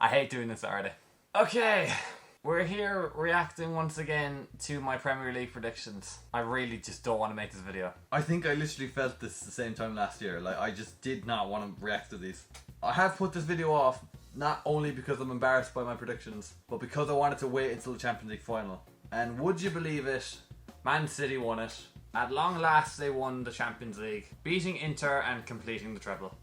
I hate doing this already. Okay, we're here reacting once again to my Premier League predictions. I really just don't want to make this video. I think I literally felt this the same time last year. Like, I just did not want to react to these. I have put this video off, not only because I'm embarrassed by my predictions, but because I wanted to wait until the Champions League final. And would you believe it? Man City won it. At long last, they won the Champions League, beating Inter and completing the treble.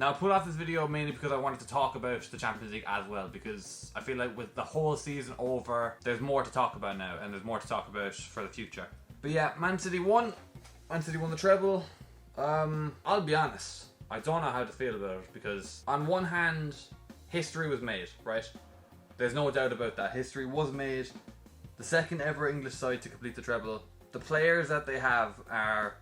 Now, I put off this video mainly because I wanted to talk about the Champions League as well, because I feel like with the whole season over, there's more to talk about now, and there's more to talk about for the future. But yeah, Man City won. Man City won the treble. I'll be honest, I don't know how to feel about it, because on one hand, history was made, right? There's no doubt about that. History was made. The second ever English side to complete the treble. The players that they have are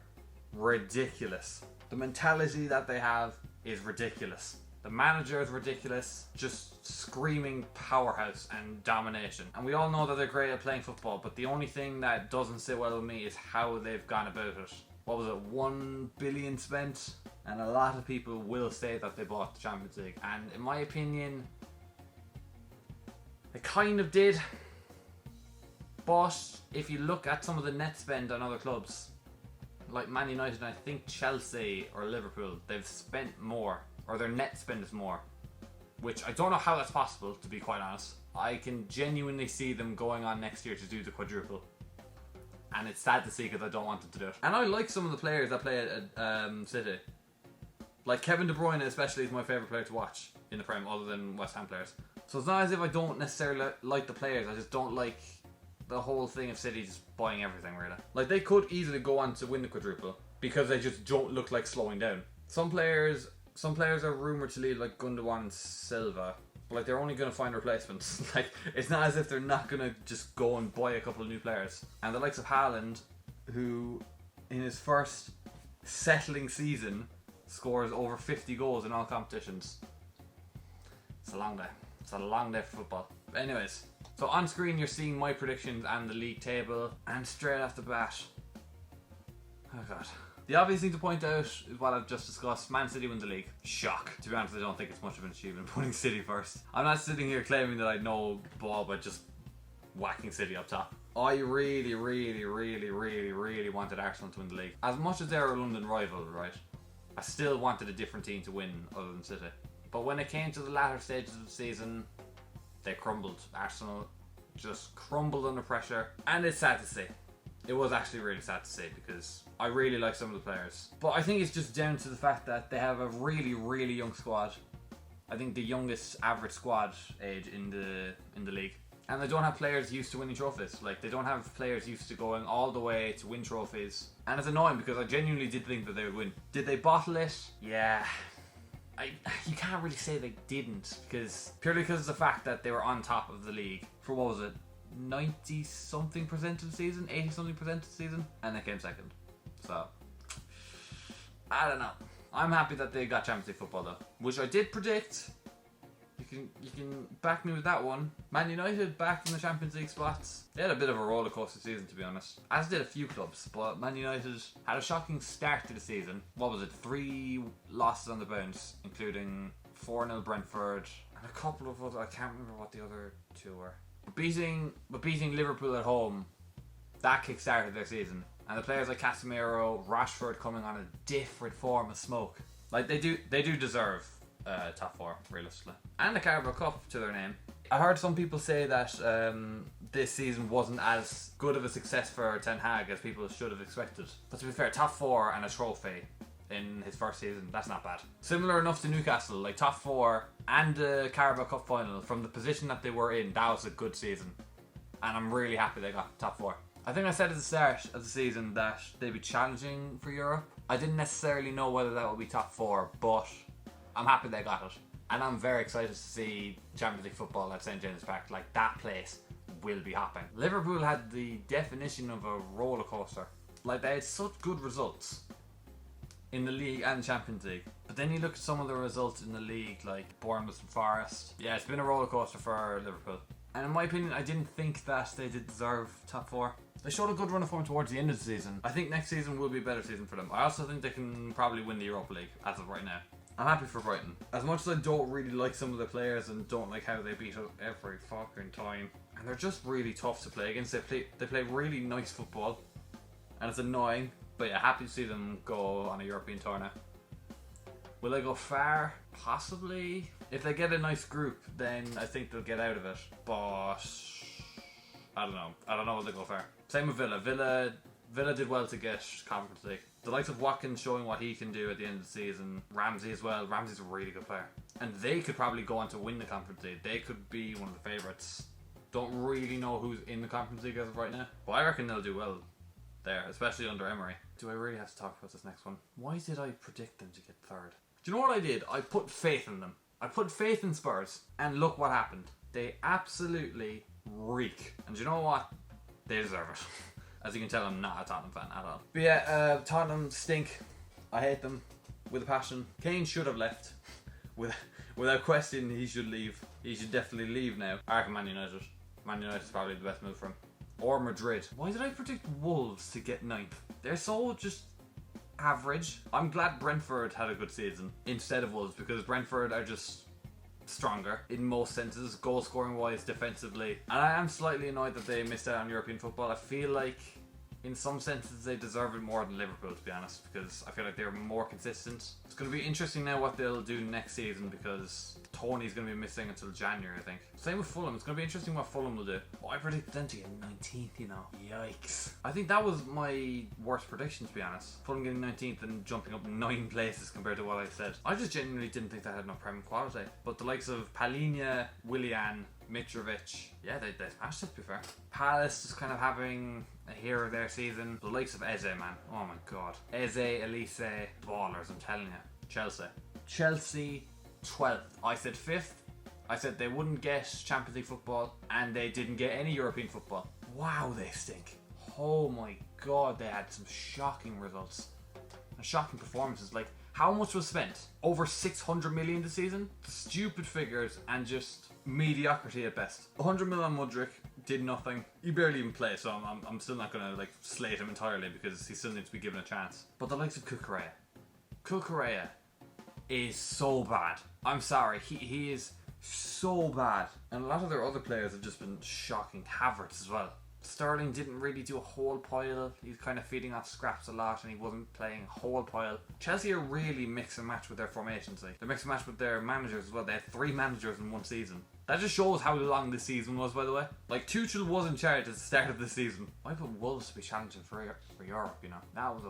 ridiculous. The mentality that they have is ridiculous. The manager is ridiculous, just screaming powerhouse and domination. And we all know that they're great at playing football, but the only thing that doesn't sit well with me is how they've gone about it. What was it, 1 billion spent? And a lot of people will say that they bought the Champions League. And in my opinion, they kind of did. But if you look at some of the net spend on other clubs, like Man United and I think Chelsea or Liverpool, they've spent more, or their net spend is more. Which I don't know how that's possible, to be quite honest. I can genuinely see them going on next year to do the quadruple. And it's sad to see because I don't want them to do it. And I like some of the players that play at City. Like Kevin De Bruyne especially is my favourite player to watch in the Prem, other than West Ham players. So it's not as if I don't necessarily like the players, I just don't like the whole thing of City just buying everything, really. Like, they could easily go on to win the quadruple because they just don't look like slowing down. Some players are rumoured to leave, like Gundogan and Silva, but like they're only going to find replacements. Like, it's not as if they're not going to just go and buy a couple of new players. And the likes of Haaland, who in his first settling season scores over 50 goals in all competitions. It's a long day. It's a long day for football. But anyways, so on screen you're seeing my predictions and the league table, and straight off the bat, oh god. The obvious thing to point out is what I've just discussed. Man City win the league. Shock. To be honest, I don't think it's much of an achievement putting City first. I'm not sitting here claiming that I know ball by just whacking City up top. I really wanted Arsenal to win the league. As much as they're a London rival, right, I still wanted a different team to win other than City. But when it came to the latter stages of the season, they crumbled. Arsenal just crumbled under pressure, and it's sad to see. It was actually really sad to see because I really like some of the players. But I think it's just down to the fact that they have a really young squad. I think the youngest average squad age in the league. And they don't have players used to winning trophies. Like, they don't have players used to going all the way to win trophies. And it's annoying because I genuinely did think that they would win. Did they bottle it? Yeah. You can't really say they didn't, purely because of the fact that they were on top of the league for, what was it, 90 something% of the season, 80 something % of the season, and they came second. So I don't know. I'm happy that they got Champions League football though, which I did predict. You can back me with that one. Man United back in the Champions League spots. They had a bit of a roller coaster season, to be honest, as did a few clubs, but Man United had a shocking start to the season. What was it? 3 losses on the bounce, including 4-0 Brentford and a couple of other, I can't remember what the other 2 were. But beating Liverpool at home, that kick-started their season. And the players like Casemiro, Rashford coming on a different form of smoke. Like, they do deserve top 4, realistically. And the Carabao Cup to their name. I heard some people say that this season wasn't as good of a success for Ten Hag as people should have expected. But to be fair, top 4 and a trophy in his first season, that's not bad. Similar enough to Newcastle, like top 4 and the Carabao Cup final, from the position that they were in, that was a good season. And I'm really happy they got top 4. I think I said at the start of the season that they'd be challenging for Europe. I didn't necessarily know whether that would be top 4, but I'm happy they got it. And I'm very excited to see Champions League football at St James's Park. Like, that place will be hopping. Liverpool had the definition of a roller coaster. Like, they had such good results in the league and Champions League. But then you look at some of the results in the league, like Bournemouth and Forest. Yeah, it's been a roller coaster for Liverpool. And in my opinion, I didn't think that they did deserve top 4. They showed a good run of form towards the end of the season. I think next season will be a better season for them. I also think they can probably win the Europa League as of right now. I'm happy for Brighton. As much as I don't really like some of the players and don't like how they beat us every fucking time, and they're just really tough to play against. They play really nice football, and it's annoying. But yeah, happy to see them go on a European tour now. Will they go far? Possibly. If they get a nice group, then I think they'll get out of it. But I don't know. I don't know if they'll go far. Same with Villa. Villa did well to get Conference League. The likes of Watkins showing what he can do at the end of the season. Ramsey as well. Ramsey's a really good player. And they could probably go on to win the Conference League. They could be one of the favourites. Don't really know who's in the Conference League as of right now. But I reckon they'll do well there, especially under Emery. Do I really have to talk about this next one? Why did I predict them to get third? Do you know what I did? I put faith in them. I put faith in Spurs. And look what happened. They absolutely reek. And do you know what? They deserve it. As you can tell, I'm not a Tottenham fan at all. But yeah, Tottenham stink. I hate them with a passion. Kane should have left. Without question, he should leave. He should definitely leave now. I reckon Man United. Man United is probably the best move for him. Or Madrid. Why did I predict Wolves to get 9th? They're so just average. I'm glad Brentford had a good season instead of Wolves, because Brentford are just stronger in most senses, goal scoring wise, defensively. And I am slightly annoyed that they missed out on European football. I feel like in some senses they deserve it more than Liverpool, to be honest, because I feel like they're more consistent. It's going to be interesting now what they'll do next season, because Tony's going to be missing until January, I think. Same with Fulham. It's going to be interesting what Fulham will do. Oh, I predicted them to get 19th, you know. Yikes. I think that was my worst prediction, to be honest. Fulham getting 19th and jumping up 9 places compared to what I said. I just genuinely didn't think they had enough Premier quality. But the likes of Palhinha, Willian, Mitrovic, yeah, they smashed it, to be fair. Palace is kind of having a hero their season. The likes of Eze, man. Oh my god. Eze, Elise, ballers, I'm telling you. Chelsea 12th. I said 5th. I said they wouldn't get Champions League football, and they didn't get any European football. Wow, they stink. Oh my god, they had some shocking results. And shocking performances. Like, how much was spent? Over 600 million this season? Stupid figures and just mediocrity at best. 100 million on Mudryk did nothing. He barely even played, so I'm still not going to like slate him entirely, because he still needs to be given a chance. But the likes of Cucurella is so bad. I'm sorry, he is so bad. And a lot of their other players have just been shocking. Havertz as well. Sterling didn't really do a whole pile. He's kind of feeding off scraps a lot, and he wasn't playing a whole pile. Chelsea are really mix and match with their formations. Like, they mix and match with their managers as well. They had 3 managers in one season. That just shows how long this season was, by the way. Like, Tuchel was in charge at the start of the season. I put Wolves to be challenging for Europe, you know. That was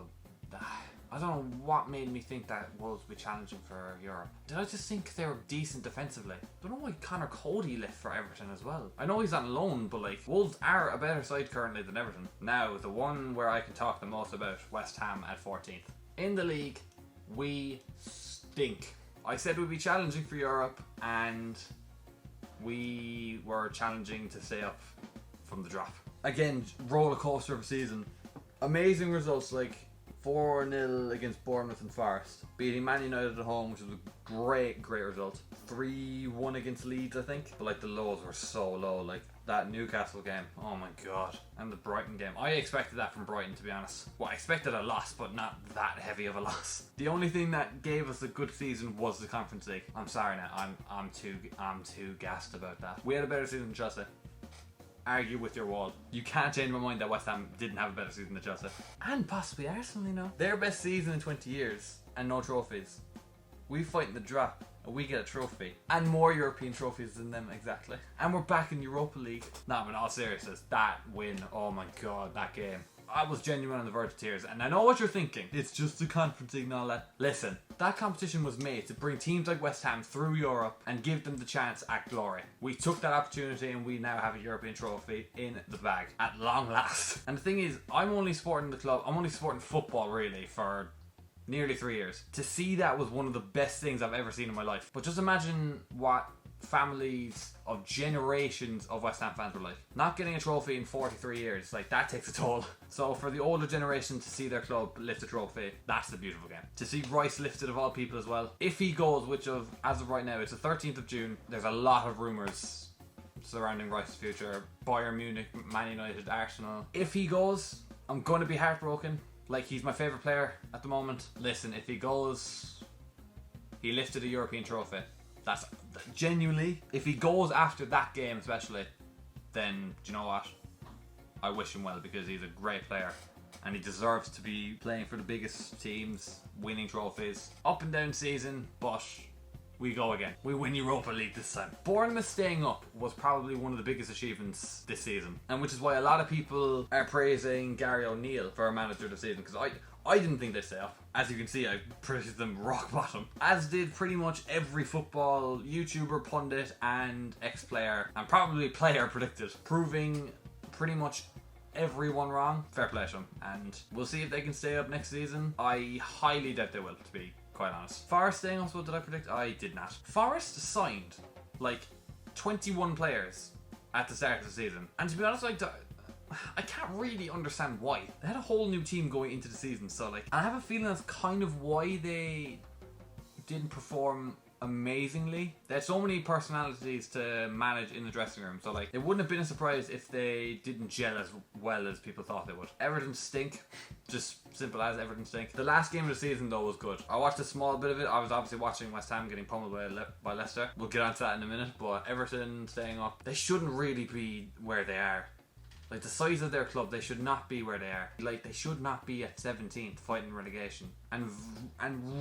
I don't know what made me think that Wolves would be challenging for Europe. Did I just think they were decent defensively? I don't know why Connor Cody left for Everton as well. I know he's on loan, but like, Wolves are a better side currently than Everton. Now, the one where I can talk the most about, West Ham at 14th. In the league, we stink. I said we'd be challenging for Europe, and we were challenging to stay up from the drop. Again, roller coaster of a season. Amazing results, like 4-0 against Bournemouth and Forest. Beating Man United at home, which was a great result. 3-1 against Leeds, I think. But like, the lows were so low. Like that Newcastle game, oh my god. And the Brighton game. I expected that from Brighton, to be honest. Well, I expected a loss, but not that heavy of a loss. The only thing that gave us a good season was the Conference League. I'm sorry now. I'm too gassed about that. We had a better season than Chelsea. Argue with your wall. You can't change my mind that West Ham didn't have a better season than Chelsea. And possibly Arsenal, you know. Their best season in 20 years and no trophies. We fight in the drop and we get a trophy. And more European trophies than them, exactly. And we're back in Europa League. Nah, but in all seriousness, that win, oh my god, that game. I was genuine on the verge of tears, and I know what you're thinking. It's just the Conference League and all that. Listen, that competition was made to bring teams like West Ham through Europe and give them the chance at glory. We took that opportunity, and we now have a European trophy in the bag at long last. And the thing is, I'm only supporting the club. I'm only supporting football really for nearly 3 years. To see that was one of the best things I've ever seen in my life. But just imagine what families of generations of West Ham fans were like. Not getting a trophy in 43 years, like, that takes a toll. So for the older generation to see their club lift a trophy, that's a beautiful game. To see Rice lifted of all people as well. If he goes, which as of right now, it's the 13th of June, there's a lot of rumours surrounding Rice's future. Bayern Munich, Man United, Arsenal. If he goes, I'm going to be heartbroken. Like, he's my favourite player at the moment. Listen, if he goes, He lifted a European trophy. That's genuinely, if he goes after that game especially, then do you know what? I wish him well because he's a great player and he deserves to be playing for the biggest teams, winning trophies. Up and down season, but we go again. We win Europa League this time. Bournemouth staying up was probably one of the biggest achievements this season, and which is why a lot of people are praising Gary O'Neill for manager of the season, because I didn't think they'd stay up. As you can see, I predicted them rock bottom. As did pretty much every football YouTuber, pundit, and ex-player, and probably player predicted, proving pretty much everyone wrong. Fair play to them. And we'll see if they can stay up next season. I highly doubt they will, to be quite honest. Forest staying up, so what did I predict? I did not. Forest signed like 21 players at the start of the season. And to be honest, I can't really understand why. They had a whole new team going into the season, so like, I have a feeling that's kind of why they didn't perform amazingly. They had so many personalities to manage in the dressing room, so like, it wouldn't have been a surprise if they didn't gel as well as people thought they would. Everton stink. Just simple as, Everton stink. The last game of the season though was good. I watched a small bit of it. I was obviously watching West Ham getting pummeled by Leicester. We'll get onto that in a minute, but Everton staying up, they shouldn't really be where they are. Like, the size of their club, they should not be where they are. Like, they should not be at 17th fighting relegation. And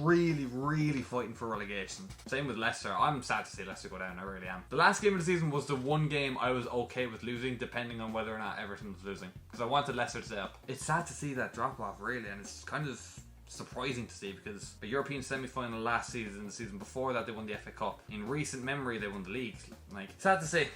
really, really fighting for relegation. Same with Leicester. I'm sad to see Leicester go down, I really am. The last game of the season was the one game I was okay with losing, depending on whether or not Everton was losing. Because I wanted Leicester to stay up. It's sad to see that drop off, really, and it's kind of surprising to see, because the European semi-final last season, the season before that, they won the FA Cup. In recent memory, they won the league. Like, sad to see.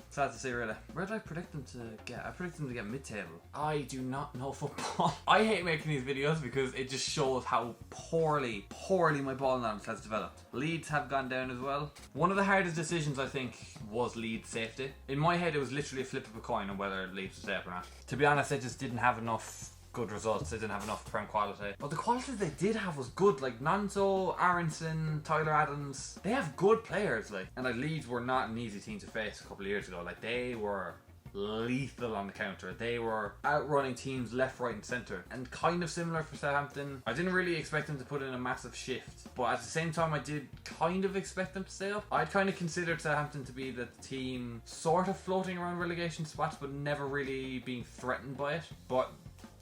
Sad to see, really. Where did I predict them to get? I predicted them to get mid-table. I do not know football. I hate making these videos because it just shows how poorly my ball knowledge has developed. Leeds have gone down as well. One of the hardest decisions, I think, was Leeds safety. In my head, it was literally a flip of a coin on whether Leeds would stay up or not. To be honest, they just didn't have enough good results. They didn't have enough prem quality, but the quality they did have was good. Like Nonso, Aronson, Tyler Adams, they have good players. Like, and like, Leeds were not an easy team to face a couple of years ago. Like, they were lethal on the counter. They were outrunning teams left, right and centre. And kind of similar for Southampton. I didn't really expect them to put in a massive shift, but at the same time I did kind of expect them to stay up. I'd kind of considered Southampton to be the team sort of floating around relegation spots, but never really being threatened by it. But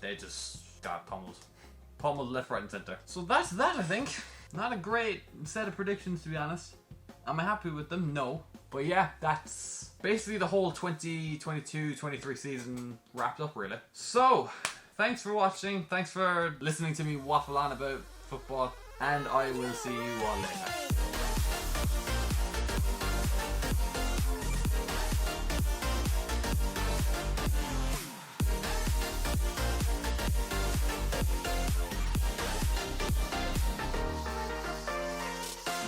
they just got pummeled left, right and centre. So that's that, I think. Not a great set of predictions, to be honest. Am I happy with them? No. But yeah, that's basically the whole 2022-23 season wrapped up, really. So, thanks for watching. Thanks for listening to me waffle on about football. And I will see you all later.